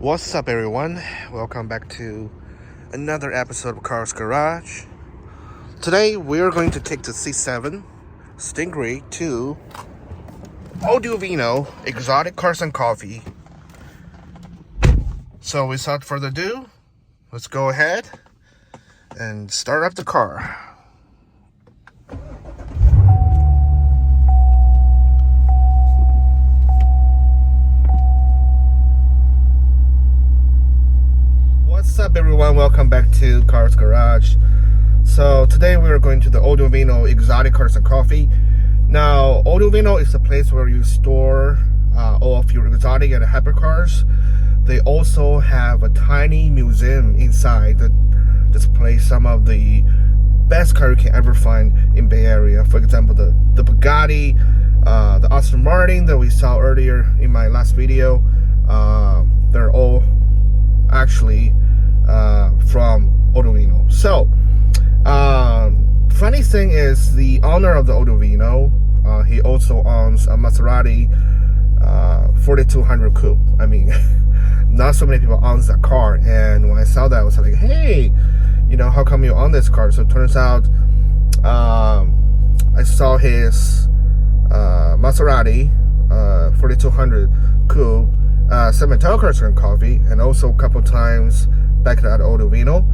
What's up, everyone? Welcome back to another episode of Car's Garage. Today we're going to take the C7 Stingray to Vino Exotic Cars and Coffee. So without further ado, let's go ahead and start up the car. What's up, everyone? Welcome back to Car's Garage. So today we are going to the Vino Exotic Cars and Coffee. Now, Vino is a place where you store all of your exotic and hypercars. They also have a tiny museum inside that displays some of the best cars you can ever find in Bay Area. For example, the Bugatti, the Aston Martin that we saw earlier in my last video. They're all actually from Vino. So, funny thing is, the owner of the Vino, he also owns a Maserati 4200 coupe. I mean, not so many people owns that car. And when I saw that, I was like, hey, how come you own this car? So it turns out I saw his Maserati 4200 coupe Untitled Chapter and Coffee, and also a couple times back at Vino.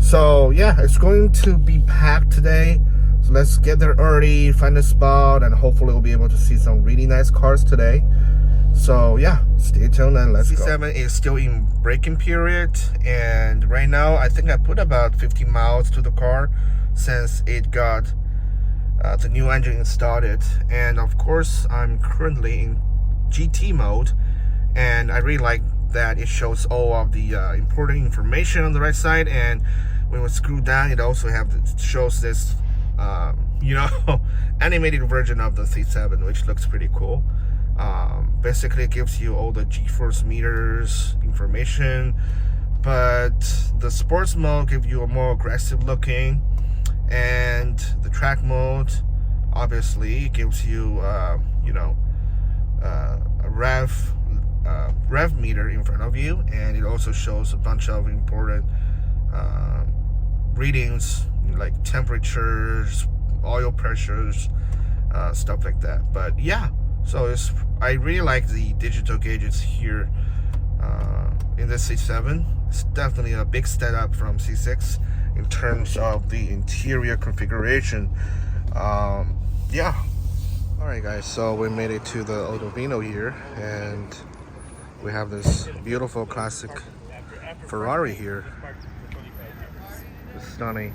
So yeah, it's going to be packed today. So let's get there early, find a spot, and hopefully we'll be able to see some really nice cars today. So yeah, stay tuned and let's go. C7 is still in braking period, and right now I think I put about 50 miles to the car since it got the new engine installed. And of course, I'm currently in GT mode, and I really like that it shows all of the important information on the right side, and when we screw down, it also shows this animated version of the C7, which looks pretty cool. Basically, it gives you all the G-force meters information, but the sports mode gives you a more aggressive looking, and the track mode obviously gives you a rev meter in front of you, and it also shows a bunch of important readings like temperatures, oil pressures, stuff like that. But yeah, so I really like the digital gauges here in this C7. It's definitely a big step up from C6 in terms of the interior configuration. Yeah. Alright guys, so we made it to the Vino here, and we have this beautiful classic Ferrari here. It's stunning.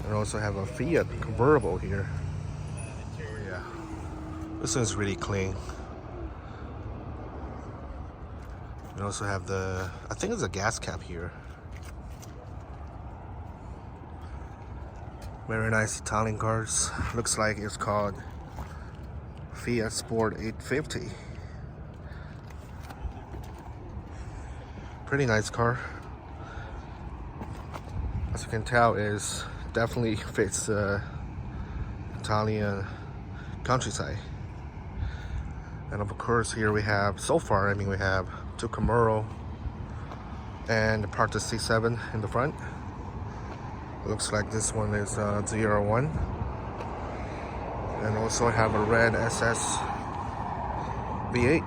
And also have a Fiat convertible here. Yeah, this one's really clean. We also have I think it's a gas cap here. Very nice Italian cars. Looks like it's called Fiat Sport 850. Pretty nice car. As you can tell, is definitely fits Italian countryside. And of course, here we have, we have two Camaro and part of C7 in the front. Looks like this one is 01. And also have a red SS V8.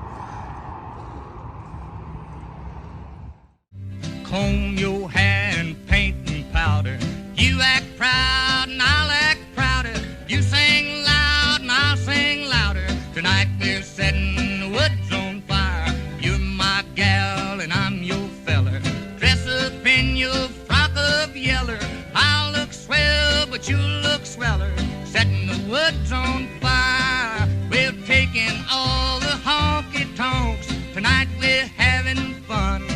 Comb your hair and paint and powder. You act proud and I'll act prouder. You sing loud and I'll sing louder. Tonight we're setting the woods on fire. You're my gal and I'm your feller. Dress up in your frock of yeller. I'll look swell, but you look sweller. Setting the woods on fire. We're taking all the honky tonks. Tonight we're having fun.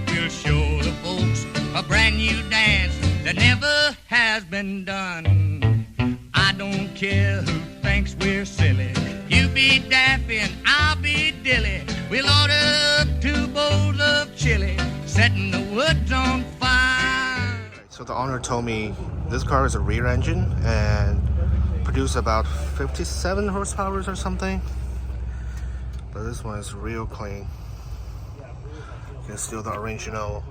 We'll show the folks a brand new dance that never has been done. I don't care who thinks we're silly. You be daffy and I'll be dilly. We'll order up 2 bowls of chili, setting the woods on fire. So the owner told me this car is a rear engine and produce about 57 horsepower or something. But this one is real clean. You can see the original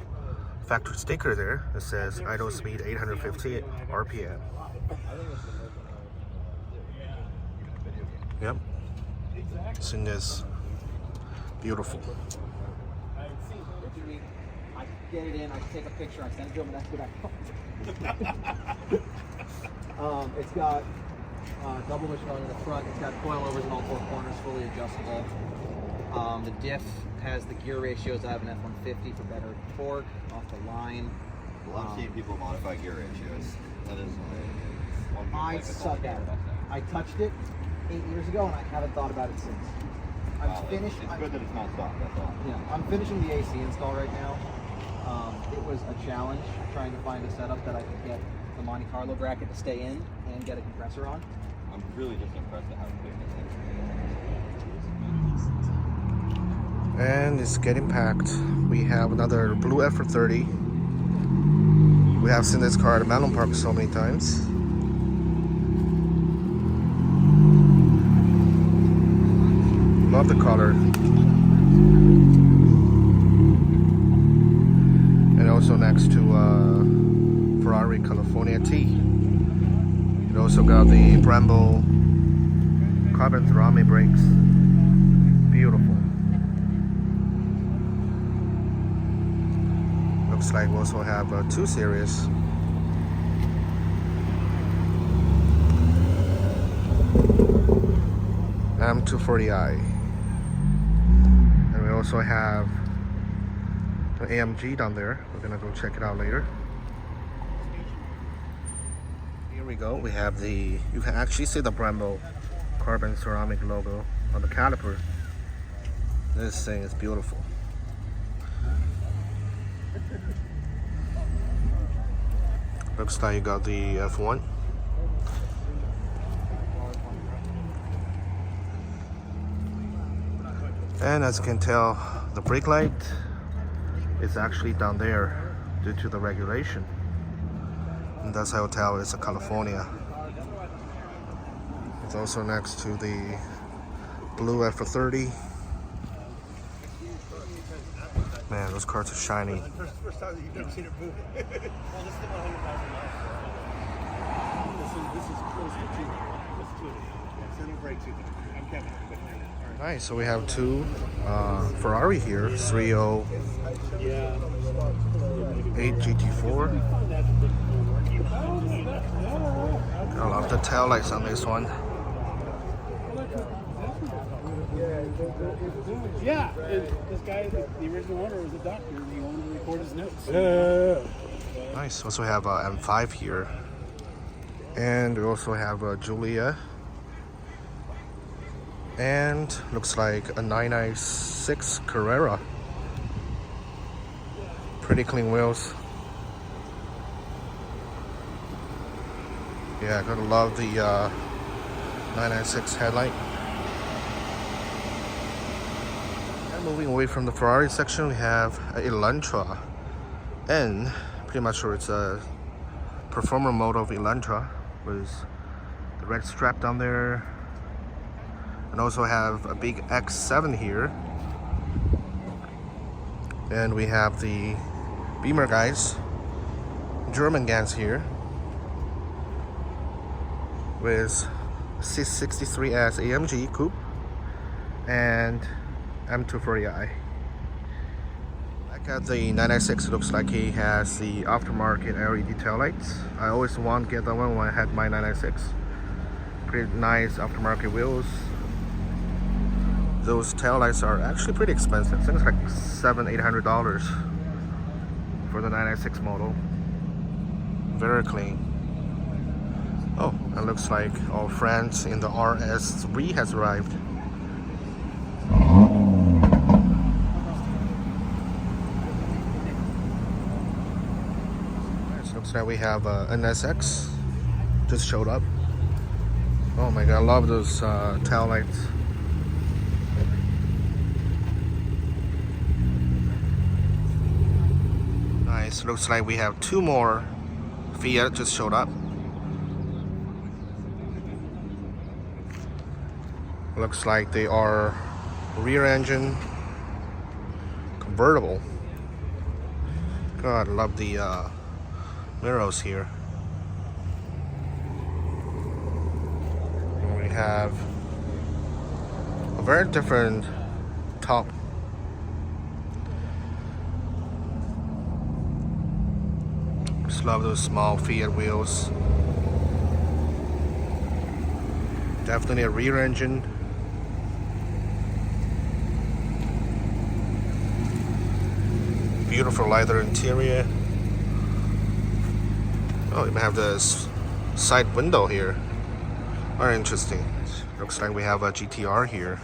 factory sticker there. It says idle speed 850 RPM. Yep. Seen this. Beautiful. I get it in, I take a picture, I send it to him, and that's good. It's got double wishbone in the front. It's got coilovers in all four corners, fully adjustable. The diff has the gear ratios. I have an F-150 for better torque off the line. Well, I've seen people modify gear ratios. That is one I suck at it. I touched it 8 years ago, and I haven't thought about it since. I'm finished. It's good that it's not stock, that's all. Yeah, I'm finishing the AC install right now. It was a challenge trying to find a setup that I could get the Monte Carlo bracket to stay in and get a compressor on. I'm really just impressed at how quick it is. And it's getting packed. We have another blue F30. We have seen this car at Mountain Park so many times. Love the color. And also next to Ferrari California T. It also got the Brembo carbon ceramic brakes. Beautiful. Looks like we also have 2 series. M240i. And we also have the AMG down there. We're gonna go check it out later. Here we go. We have the, you can actually see the Brembo carbon ceramic logo on the caliper. This thing is beautiful. Looks like you got the F1. And as you can tell, the brake light is actually down there due to the regulation. And that's how you tell it's a California. It's also next to the blue F30. Man, those cars are shiny. First time that you've ever seen it move. Well, this is about 100,000 miles. This is close to 200. It's 200. Yeah, so no brake 200. I'm Kevin. Nice, so we have 2 Ferrari here, 308 GT4. I love the tail lights on this one. Yeah, and this guy, the original owner, was a doctor, and he wanted to record his notes. Nice, also have a M5 here. And we also have a Giulia. And looks like a 996 Carrera. Pretty clean wheels. Yeah, gotta love the 996 headlight. And moving away from the Ferrari section, we have a Elantra. And pretty much sure it's a performer mode of Elantra with the red strap down there. And also have a big X7 here. And we have the Beamer guys, German guys here, with 663S AMG Coupe and M240i. Back at the 996, it looks like he has the aftermarket LED taillights. I always want to get that one when I had my 996. Pretty nice aftermarket wheels. Those taillights are actually pretty expensive. I think it's like $700-800 for the 996 model. Very clean. Oh, it looks like our friends in the RS3 has arrived. It looks like we have NSX just showed up. Oh my god, I love those taillights. Nice, looks like we have 2 more Fiat just showed up. Looks like they are rear engine convertible. God, I love the mirrors here. And we have a very different top. Just love those small Fiat wheels. Definitely a rear engine. Beautiful leather interior. Oh, you may have this side window here. Very interesting. Looks like we have a GTR here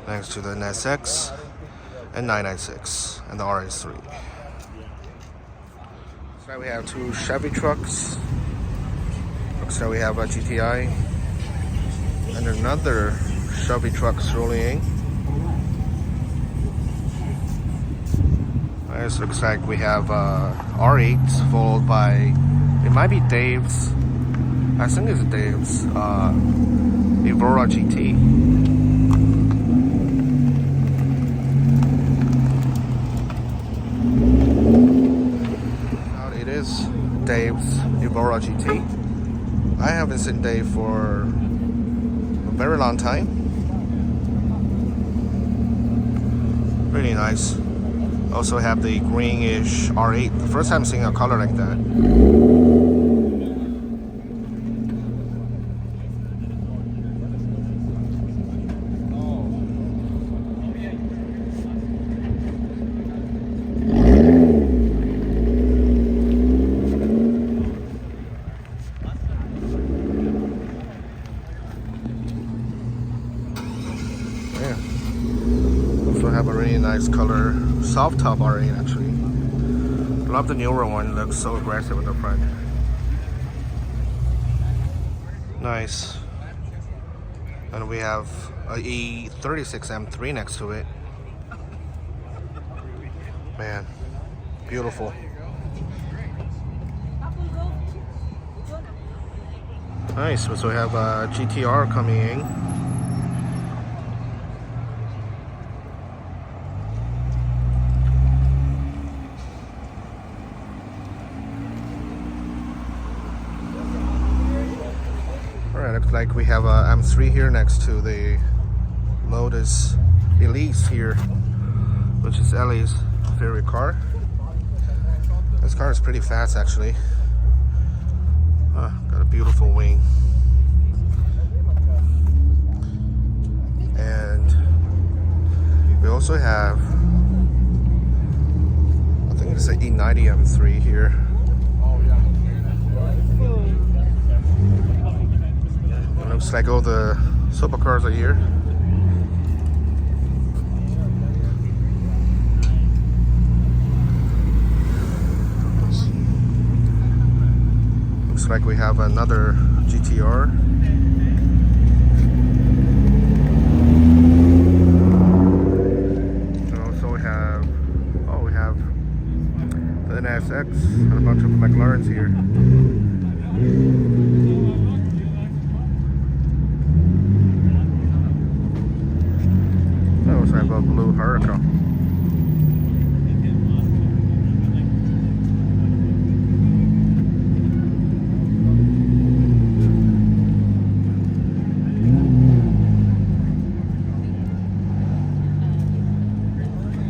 next to the NSX and 996 and the RS3. So we have two Chevy trucks. Looks like we have a GTI and another Chevy truck rolling in. This looks like we have R8 followed by, it might be Dave's, I think it's Dave's Evora GT. It is Dave's Evora GT. I haven't seen Dave for a very long time. Really nice. Also have the greenish R8. The first time seeing a color like that. Also have a really nice color, soft top R8 actually. Love the newer one, looks so aggressive in the front. Nice. And we have a E36 M3 next to it. Man, beautiful. Nice, so we have a GTR coming in. Looks like we have a M3 here next to the Lotus Elise here, which is Ellie's favorite car. This car is pretty fast actually. Got a beautiful wing. And we also have, I think it's an E90 M3 here. Looks like all the supercars are here. Looks like we have another GTR. And also we have, we have the NSX and a bunch of McLarens here. I have a blue Huracan.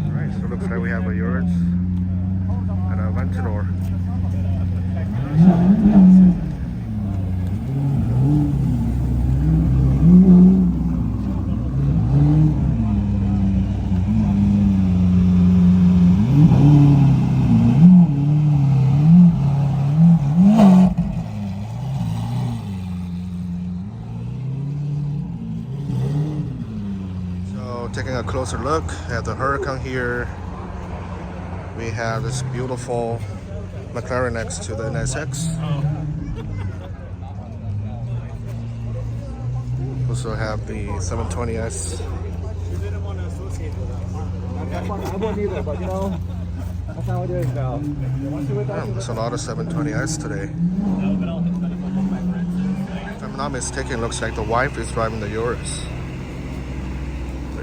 Alright, so it looks like we have a Urus and a Aventador. Taking a closer look at the Huracan here. We have this beautiful McLaren next to the NSX. Also have the 720S. I wouldn't either, but you know, that's how it is now. There's a lot of 720S today. If I'm not mistaken, it looks like the wife is driving the Urus.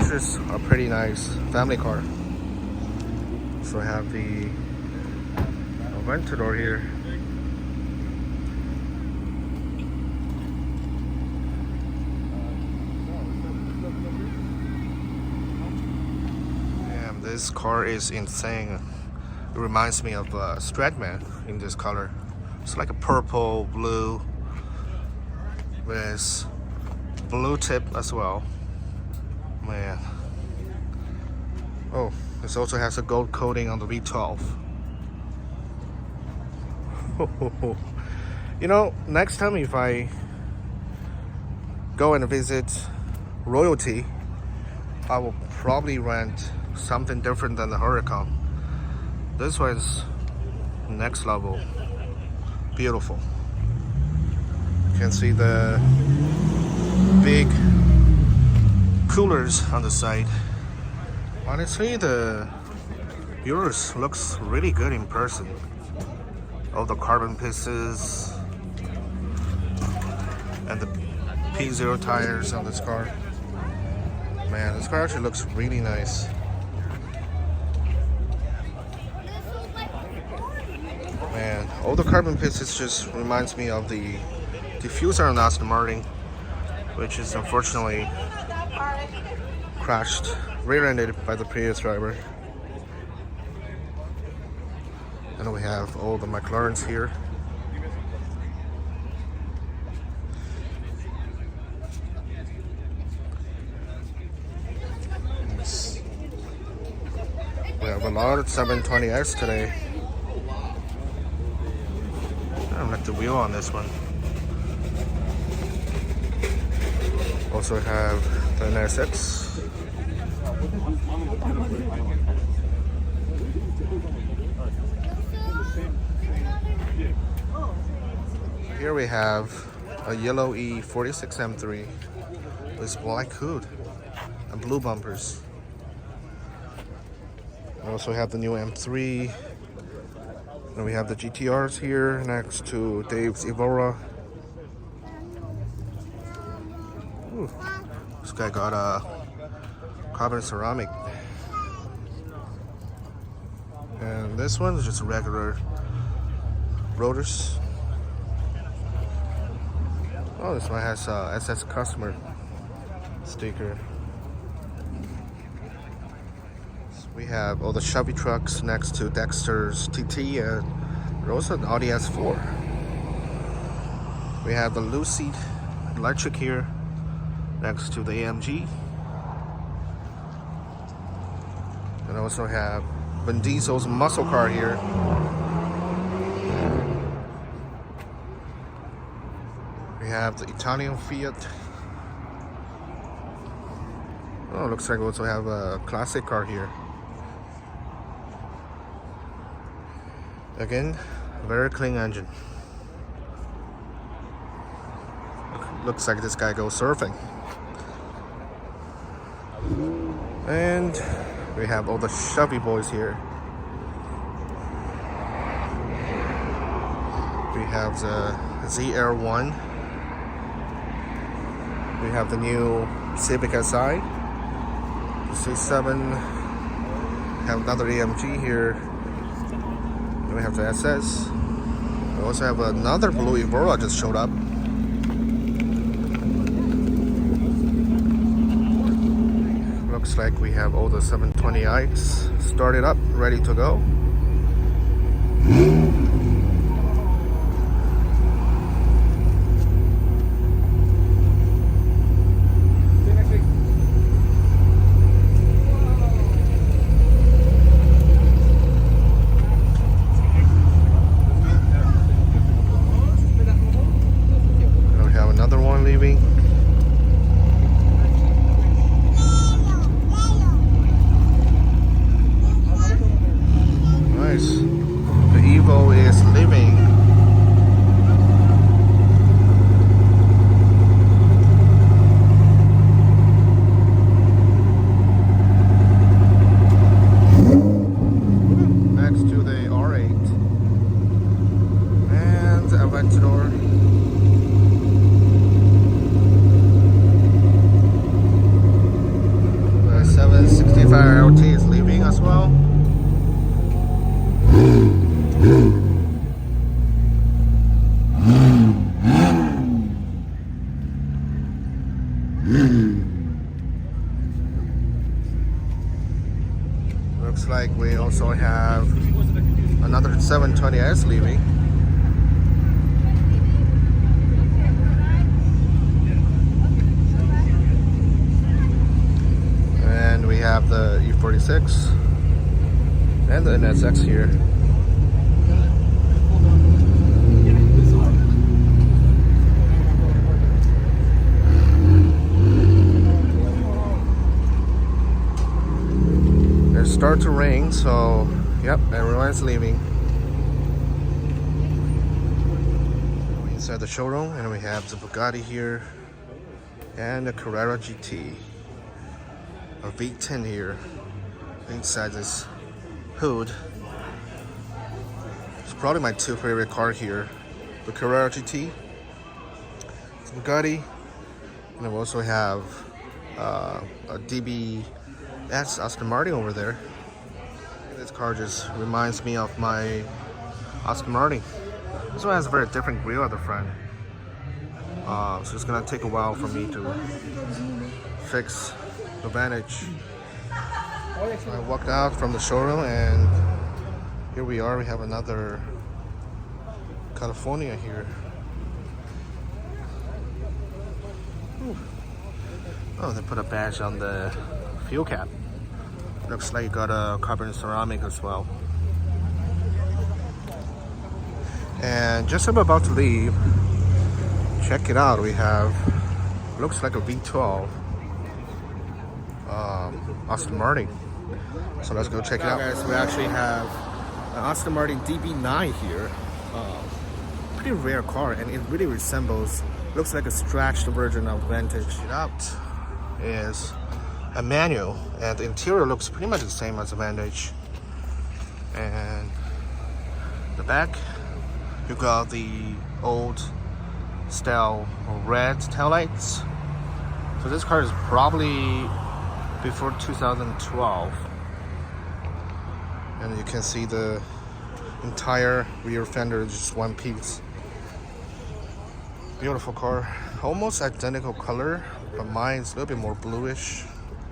This is a pretty nice family car. So I have the Aventador here. And this car is insane. It reminds me of Stradman in this color. It's like a purple, blue with blue tip as well. Man. Oh, this also has a gold coating on the V12. You know, next time if I go and visit Royalty, I will probably rent something different than the Huracan. This one's next level. Beautiful. You can see the big coolers on the side. Honestly, the yours looks really good in person. All the carbon pieces and the P0 tires on this car. Man, this car actually looks really nice. Man, all the carbon pieces just reminds me of the diffuser on Aston Martin, which is unfortunately crashed, rear-ended by the previous driver. And we have all the McLarens here. We have a lot of 720S today. I don't like the wheel on this one. Also have the NSX. Here we have a yellow E46 M3 with black hood and blue bumpers. We also have the new M3. And we have the GTRs here next to Dave's Evora. Ooh, this guy got a carbon ceramic. And this one is just regular rotors. Oh, this one has a SS customer sticker. So we have all the Chevy trucks next to Dexter's TT, and there's also an Audi S4. We have the Lucid electric here next to the AMG. And also have Vin Diesel's muscle car here. We have the Italian Fiat. Oh, looks like we also have a classic car here. Again, very clean engine. Looks like this guy goes surfing. And we have all the Chevy boys here. We have the ZR1. We have the new Civic SI, the C7, have another AMG here, and we have the SS. We also have another blue Evora just showed up. Looks like we have all the 720i's started up, ready to go. Evo Looks like we also have another 720S leaving. And we have the E46 and the NSX here. It starts to rain, so yep, everyone's leaving. We're inside the showroom, and we have the Bugatti here and the Carrera GT. A V10 here inside this hood. It's probably my two favorite car here. The Carrera GT, the Bugatti, and we also have a DBS Aston Martin over there. This car just reminds me of my Aston Martin. This one has a very different grille at the front. So it's gonna take a while for me to fix the Vantage. I walked out from the showroom and here we are. We have another California here. Ooh. Oh, they put a badge on the fuel cap. Looks like you got a carbon ceramic as well. And just as I'm about to leave, check it out. We have, looks like a V12 Aston Martin. So let's go check it out, guys. We actually have an Aston Martin DB9 here. Pretty rare car, and it really resembles, looks like a stretched version of Vantage. It out is a manual, and the interior looks pretty much the same as the Vantage. And the back, you got the old style red taillights. So this car is probably before 2012, and you can see the entire rear fender is just one piece. Beautiful car, almost identical color, but mine's a little bit more bluish.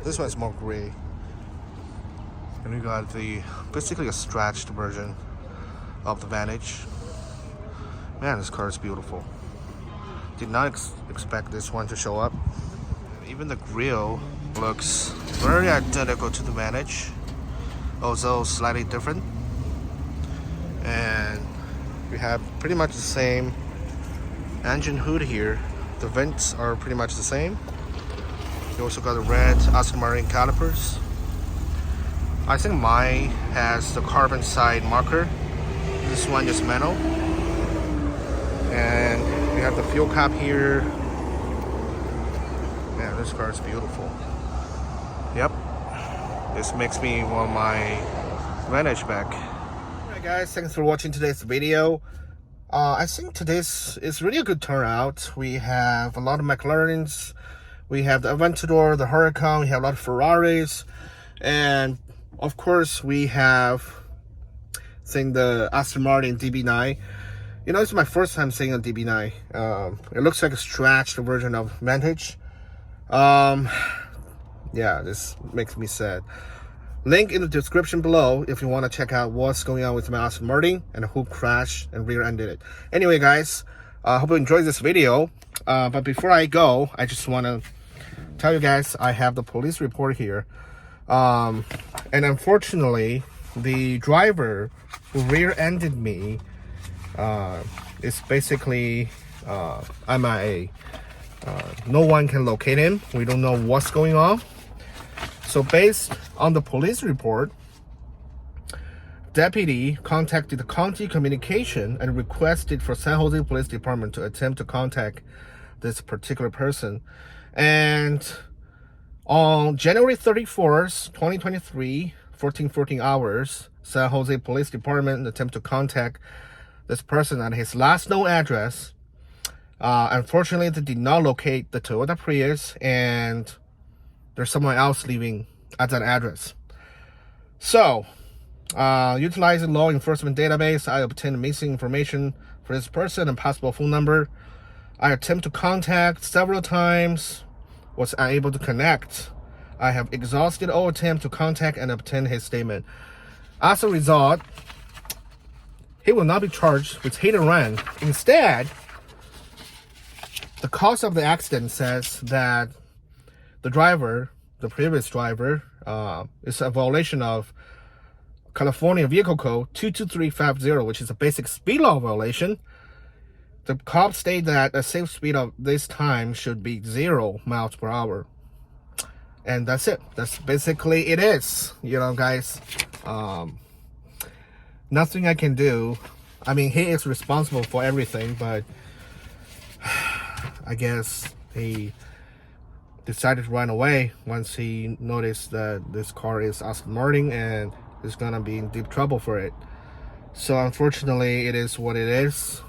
This one's more gray. And we got the basically a stretched version of the Vantage. Man, this car is beautiful. Did not expect this one to show up. Even the grille looks very identical to the Vantage, although slightly different. And we have pretty much the same engine hood here. The vents are pretty much the same. You also got the red Aston Martin calipers. I think mine has the carbon side marker. This one is metal. And we have the fuel cap here. Man, this car is beautiful. Yep. This makes me want my Vantage back. Alright guys, thanks for watching today's video. I think today's is really a good turnout. We have a lot of McLarens. We have the Aventador, the Huracan, we have a lot of Ferraris. And of course we have the Aston Martin DB9. You know, it's my first time seeing a DB9. It looks like a stretched version of Vantage. Yeah, this makes me sad. Link in the description below if you want to check out what's going on with my Aston Martin and who crashed and rear-ended it. Anyway, guys, I hope you enjoyed this video. But before I go, I just want to tell you guys I have the police report here. And unfortunately, the driver who rear-ended me is basically MIA. No one can locate him. We don't know what's going on. So based on the police report, deputy contacted the county communication and requested for San Jose Police Department to attempt to contact this particular person. And on January 31st, 2023, 14 hours, San Jose Police Department attempt to contact this person at his last known address. Unfortunately, they did not locate the Toyota Prius, and there's someone else living at that address. So, utilizing law enforcement database, I obtained missing information for this person and possible phone number. I attempt to contact several times, was unable to connect. I have exhausted all attempts to contact and obtain his statement. As a result, he will not be charged with hit and run. Instead, the cause of the accident says that the previous driver, is a violation of California Vehicle Code 22350, which is a basic speed law violation. The cops state that a safe speed of this time should be 0 miles per hour. And that's it. That's basically it is, guys. Nothing I can do. I mean, he is responsible for everything, but I guess he decided to run away once he noticed that this car is Aston Martin and is gonna be in deep trouble for it. So unfortunately, it is what it is.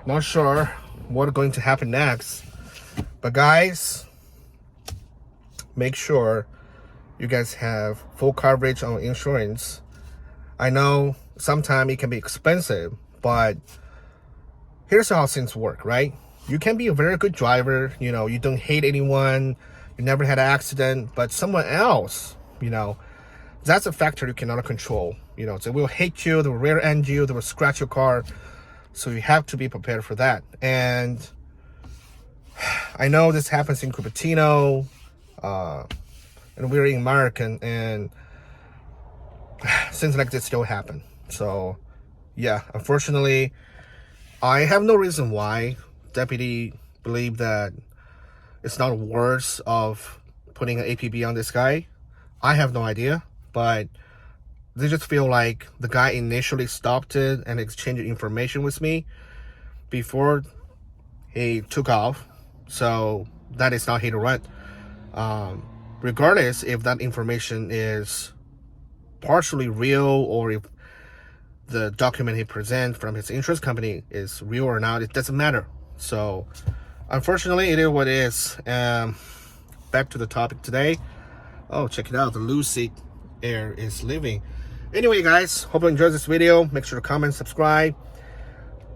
Not sure what's going to happen next, but guys, make sure you guys have full coverage on insurance. I know sometimes it can be expensive, but here's how things work, right? You can be a very good driver, you don't hate anyone, you never had an accident, but someone else, that's a factor you cannot control. They will hate you, they will rear end you, they will scratch your car. So you have to be prepared for that. And I know this happens in Cupertino, and we're in American, and things like this still happen. So yeah, unfortunately, I have no reason why deputy believe that it's not worth of putting an APB on this guy. I have no idea, but they just feel like the guy initially stopped it and exchanged information with me before he took off. So that is not hit or run. Regardless if that information is partially real or if the document he presents from his insurance company is real or not, it doesn't matter. So unfortunately, it is what it is. Back to the topic today. Oh, check it out. The Lucy Air is leaving. Anyway, guys, hope you enjoyed this video. Make sure to comment, subscribe.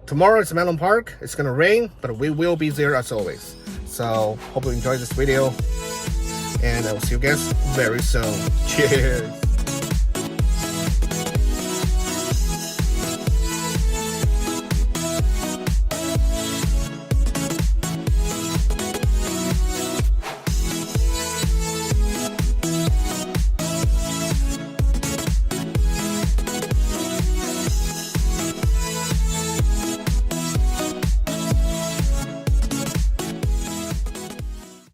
Tomorrow it's Melon Park. It's gonna rain, but we will be there as always. So hope you enjoyed this video, and I will see you guys very soon. Cheers.